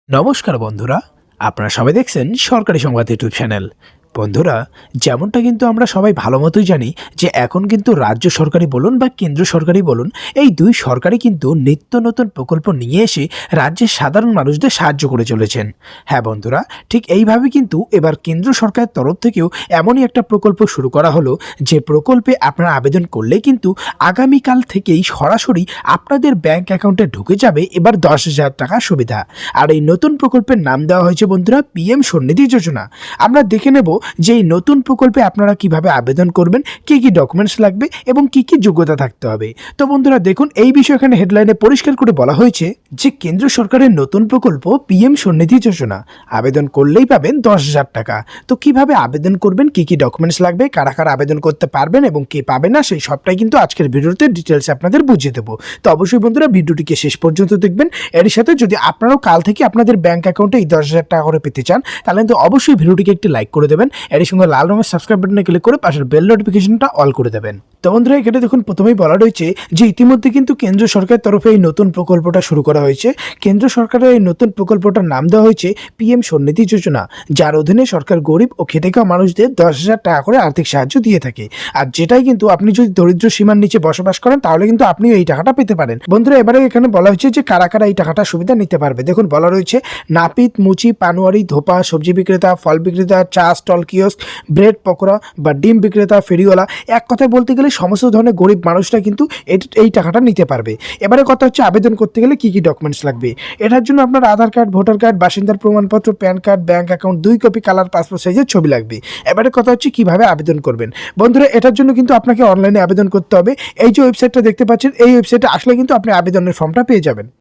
নমস্কার বন্ধুরা, আপনারা সবাই দেখছেন সরকারি সংবাদ ইউটিউব চ্যানেল। বন্ধুরা, যেমনটা কিন্তু আমরা সবাই ভালো মতোই জানি যে এখন কিন্তু রাজ্য সরকারি বলুন বা কেন্দ্র সরকারি বলুন, এই দুই সরকারই কিন্তু নিত্য নতুন প্রকল্প নিয়ে এসে রাজ্যের সাধারণ মানুষদের সাহায্য করে চলেছেন। হ্যাঁ বন্ধুরা, ঠিক এইভাবে কিন্তু এবার কেন্দ্র সরকারের তরফ থেকেও এমনই একটা প্রকল্প শুরু করা হলো, যে প্রকল্পে আপনারা আবেদন করলে কিন্তু আগামীকাল থেকেই সরাসরি আপনাদের ব্যাংক অ্যাকাউন্টে ঢুকে যাবে এবার 10,000 টাকা সুবিধা। আর এই নতুন প্রকল্পের নাম দেওয়া হয়েছে বন্ধুরা পিএম স্বনিধি যোজনা। আমরা দেখে নেব যে এই নতুন প্রকল্পে আপনারা কিভাবে আবেদন করবেন, কি কি ডকুমেন্টস লাগবে এবং কি কি যোগ্যতা থাকতে হবে। তো বন্ধুরা দেখুন, এই বিষয়ে এখানে হেডলাইনে পরিষ্কার করে বলা হয়েছে যে কেন্দ্র সরকারের নতুন প্রকল্প পিএম স্বনিধি যোজনা, আবেদন করলেই পাবেন 10,000 টাকা। তো কিভাবে আবেদন করবেন, কি কি ডকুমেন্টস লাগবে, কারা কারা আবেদন করতে পারবেন এবং কে পাবে না, সেই সবটাই কিন্তু আজকের ভিডিওতে ডিটেলস আপনাদের বুঝিয়ে দেবো। তো অবশ্যই বন্ধুরা ভিডিওটিকে শেষ পর্যন্ত দেখবেন। এর সাথে যদি আপনারাও কাল থেকে আপনাদের ব্যাংক অ্যাকাউন্টে এই 10,000 টাকা করে পেতে চান, তাহলে কিন্তু অবশ্যই ভিডিওটিকে একটি লাইক করে দেবেন। এর সঙ্গে লাল রঙের সাবস্ক্রাইব বাটনে ক্লিক করে পাশের বেল নোটিফিকেশনটা অল করে দেবেন। তো বন্ধুরা এখানে দেখুন প্রথমেই বলা রয়েছে যে ইতিমধ্যে কিন্তু কেন্দ্র সরকারের তরফে এই নতুন প্রকল্পটা শুরু করা হয়েছে। কেন্দ্র সরকারের এই নতুন প্রকল্পটার নাম দেওয়া হয়েছে পিএম স্বনিধি যোজনা, যার অধীনে সরকার গরিব ও খেটে খাওয়া মানুষদের 10,000 টাকা করে আর্থিক সাহায্য দিয়ে থাকে। আর যেটাই কিন্তু আপনি যদি দরিদ্র সীমার নিচে বসবাস করেন, তাহলে কিন্তু আপনি এই টাকাটা পেতে পারেন। বন্ধুরা এবারে এখানে বলা হয়েছে যে কারা কারা এই টাকাটা সুবিধা নিতে পারবে। দেখুন বলা রয়েছে নাপিত, মুচি, পানোয়ারি, ধোপা, সবজি বিক্রেতা, ফল বিক্রেতা, চা স্টল, কিওস্ক, ব্রেড পকোড়া বা ডিম বিক্রেতা, ফেরিওয়ালা, এক কথায় বলতে গেলে সমস্ত ধরনের গরিব মানুষরা কিন্তু এই টাকাটা নিতে পারবে। এবারে কথা হচ্ছে আবেদন করতে গেলে কি কি ডকুমেন্টস লাগবে। এটার জন্য আপনার আধার কার্ড, ভোটার কার্ড, বাসিন্দার প্রমাণপত্র, pan card, bank account, 2 copy colour passport সাইজের ছবি লাগবে। এবারে কথা হচ্ছে কিভাবে আবেদন করবেন। বন্ধুরা এটার জন্য কিন্তু আপনাকে অনলাইনে আবেদন করতে হবে। এই যে ওয়েবসাইটটা দেখতে পাচ্ছেন, এই ওয়েবসাইটে আসলে কিন্তু আপনি আবেদনের ফর্মটা পেয়ে যাবেন।